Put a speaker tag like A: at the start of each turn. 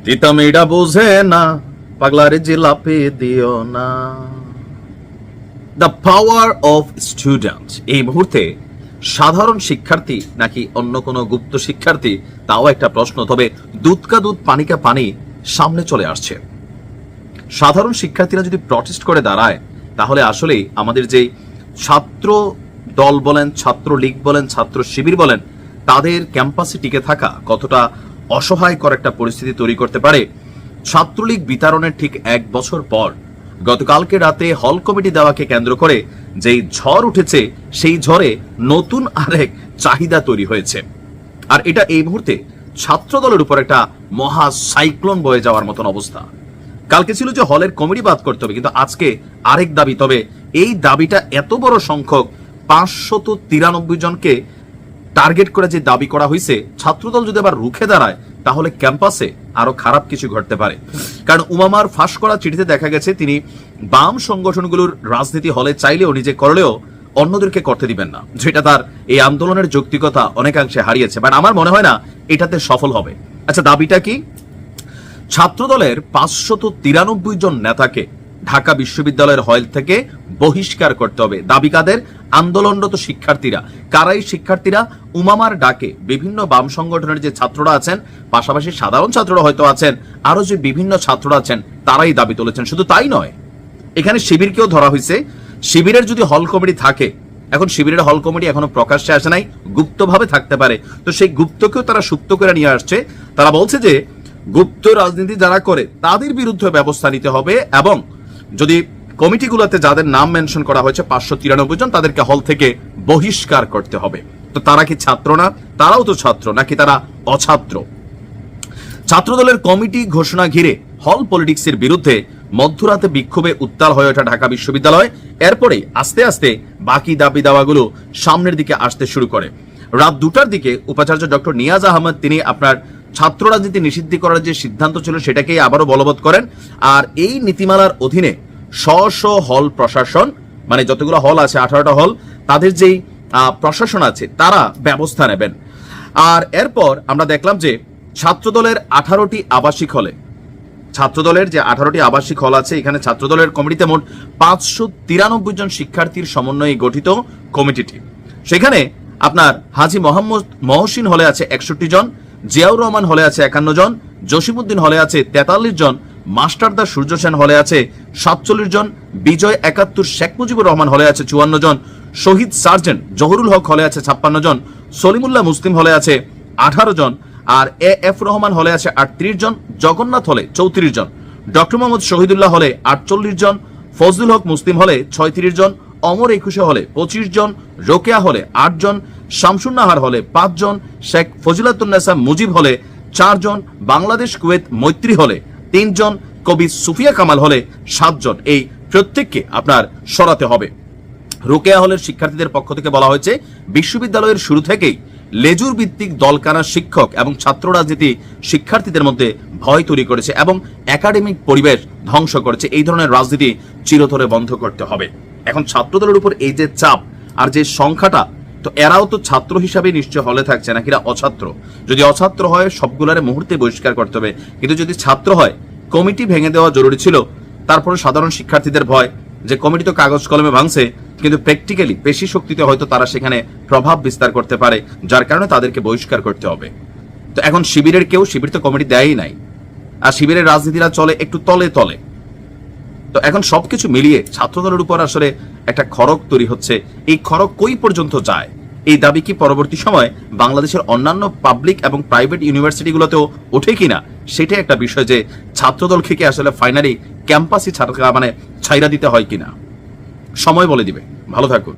A: তিতা মেয়েটা বোঝে না, পাগলারে জিলাপি দিও না। The power of student. এই মুহূর্তে সাধারণ শিক্ষার্থী নাকি অন্য কোনো গুপ্ত শিক্ষার্থী, তাও একটা প্রশ্ন। তবে দুধ কা দুধ পানি কা পানি সামনে চলে আসছে। সাধারণ শিক্ষার্থীরা যদি প্রটেস্ট করে দাঁড়ায়, তাহলে আসলেই আমাদের যে ছাত্র দল বলেন, ছাত্র লীগ বলেন, ছাত্র শিবির বলেন, তাদের ক্যাম্পাসে টিকে থাকা কতটা অসহায়কর একটা পরিস্থিতি তৈরি করতে পারে। ছাত্রলীগ বিতরণের ঠিক 1 বছর পর গতকালকে রাতে হল কমিটি দেওয়াকে কেন্দ্র করে যেই ঝড় উঠেছে, সেই ঝড়ে নতুন আরেক চাহিদা তৈরি হয়েছে। আর এটা এই মুহূর্তে ছাত্র দলের উপর একটা মহা সাইক্লোন বয়ে যাওয়ার মতন অবস্থা। কালকে ছিল যে হলের কমিটি বাদ করতে হবে, কিন্তু আজকে আরেক দাবি। তবে এই দাবিটা এত বড় সংখ্যক 593 জনকে টার্গেট করে যে দাবি করা হয়েছে, ছাত্রদল যদি আবার রুখে দাঁড়ায়, তাহলে ক্যাম্পাসে আরো খারাপ কিছু ঘটতে পারে। কারণ উমামার ফাঁস করা চিঠিতে দেখা গেছে তিনি বাম সংগঠনগুলোর রাজনীতি হলে চাইলেও নিজে করলেও অন্যদেরকে করতে দিবেন না, যেটা তার এই আন্দোলনের যৌক্তিকতা অনেকাংশে হারিয়েছে। বাট আমার মনে হয় না এটাতে সফল হবে। আচ্ছা, দাবিটা কি? ছাত্রদলের 593 জন নেতাকে ঢাকা বিশ্ববিদ্যালয়ের হল থেকে বহিষ্কার করতে হবে। দাবি কাদের? আন্দোলনরত শিক্ষার্থীরা। কারাই শিক্ষার্থীরা? উমামার ডাকে বিভিন্ন বাম সংগঠনের যে ছাত্ররা আছেন, পাশাপাশি সাধারণ ছাত্ররা হয়তো আছেন, আরো যে বিভিন্ন ছাত্ররা আছেন, তারাই দাবি তুলেছেন। শুধু তাই নয়, এখানে শিবিরকেও ধরা হয়েছে। শিবিরের যদি হল কমিটি থাকে, এখন শিবিরের হল কমিটি এখনো প্রকাশ্যে আসে নাই, গুপ্তভাবে থাকতে পারে, তো সেই গুপ্তকেও তারা সুপ্ত করে নিয়ে আসছে। তারা বলছে যে গুপ্ত রাজনীতি যারা করে তাদের বিরুদ্ধে ব্যবস্থা নিতে হবে, এবং যদি কমিটিগুলোতে যাদের নাম মেনশন করা হয়েছে 593 জন, তাদেরকে হল থেকে বহিষ্কার করতে হবে। তো তারা কি ছাত্র না? তারাও তো ছাত্র, নাকি তারা অছাত্র? ছাত্রদলের কমিটি ঘোষণা ঘিরে হল পলিটিক্সের বিরুদ্ধে মধ্যরাতে বিক্ষোভে উত্তাল হয়ে ওঠা ঢাকা বিশ্ববিদ্যালয়। এরপরে আস্তে আস্তে বাকি দাবি দাওয়াগুলো সামনের দিকে আসতে শুরু করে। রাত 2টার দিকে উপাচার্য ডক্টর নিয়াজ আহমেদ তিনি আপনার ছাত্র রাজনীতি নিষিদ্ধ করার যে সিদ্ধান্ত ছিল সেটাকেই আবারও বলবৎ করেন। আর এই নীতিমালার অধীনে স্ব হল প্রশাসন, মানে যতগুলো হল আছে 18টা হল, তাদের যেই প্রশাসন আছে তারা ব্যবস্থা নেবেন। আর এরপর আমরা দেখলাম যে ছাত্রদলের 18টি আবাসিক হলে, ছাত্রদলের যে 18টি আবাসিক হল আছে, এখানে ছাত্রদলের কমিটিতে মোট 593 জন শিক্ষার্থীর সমন্বয়ে গঠিত কমিটিটি। সেখানে আপনার হাজী মোহাম্মদ মহসিন হলে আছে 61 জন, জিয়াউর রহমান হলে আছে 51 জন, জসিমউদ্দিন হলে আছে 43 জন, মাস্টারদা সূর্য সেন হলে আছে 47 জন, বিজয় 71 শেখ মুজিবুর রহমান হলে আছে 54 জন, শহীদ সার্জেন্ট জহুরুল হক হলে আছে 56 জন, সলিমুল্লাহ মুসলিম হলে আছে 18 জন, আর এফ রহমান হলে আছে 38 জন, জগন্নাথ হলে 34 জন, ডক্টর মোহাম্মদ শহীদুল্লাহ হলে 48 জন, ফজলুল হক মুসলিম হলে 36 জন, অমর একুশে হলে 25 জন, রোকেয়া হলে 8 জন, শামসুন্নাহার হলে 5 জন, শেখ ফজিলাতুন্নেসা মুজিব হলে 4 জন, বাংলাদেশ কুয়েত মৈত্রী হলে 3 জন, কবি সুফিয়া কামাল হলে 7 জন। এই প্রত্যেককে আপনার সরাতে হবে। রোকেয়া হলের শিক্ষার্থীদের পক্ষ থেকে বলা হয়েছে, বিশ্ববিদ্যালয়ের শুরু থেকেই লেজুর ভিত্তিক দলকানা শিক্ষক এবং ছাত্র রাজনীতি শিক্ষার্থীদের মধ্যে ভয় তৈরি করেছে এবং একাডেমিক পরিবেশ ধ্বংস করেছে। এই ধরনের রাজনীতি চিরতরে বন্ধ করতে হবে। এখন ছাত্রদলের উপর এই যে চাপ আর যে সংখ্যাটা, তো এরাও তো ছাত্র হিসাবে নিশ্চয় হলে থাকছে, নাকি এরা অছাত্র? যদি অছাত্র হয় সবগুলারে মুহূর্তে বহিষ্কার করতে হবে, কিন্তু যদি ছাত্র হয় কমিটি ভেঙে দেওয়া জরুরি ছিল। তারপরে সাধারণ শিক্ষার্থীদের ভয় যে কমিটি তো কাগজ কলমে ভাঙছে, কিন্তু প্র্যাকটিক্যালি পেশি শক্তিতে হয়তো তারা সেখানে প্রভাব বিস্তার করতে পারে, যার কারণে তাদেরকে বহিষ্কার করতে হবে। তো এখন শিবিরের কেউ, শিবির তো কমিটি দেয়ই নাই, আর শিবিরের রাজনীতিরা চলে একটু তলে তলে। তো এখন সবকিছু মিলিয়ে ছাত্রদলের উপর আসলে একটা খড়গ তৈরি হচ্ছে। এই খড়গ কই পর্যন্ত যায়? এই দাবি কি পরবর্তী সময় বাংলাদেশের অন্যান্য পাবলিক এবং প্রাইভেট ইউনিভার্সিটিগুলোতেও ওঠে কিনা, সেটাই একটা বিষয়, যে ছাত্রদলকে কি আসলে ফাইনালি ক্যাম্পাসই ছাইরা দিতে হয় কিনা, সময় বলে দিবে। ভালো থাকুন।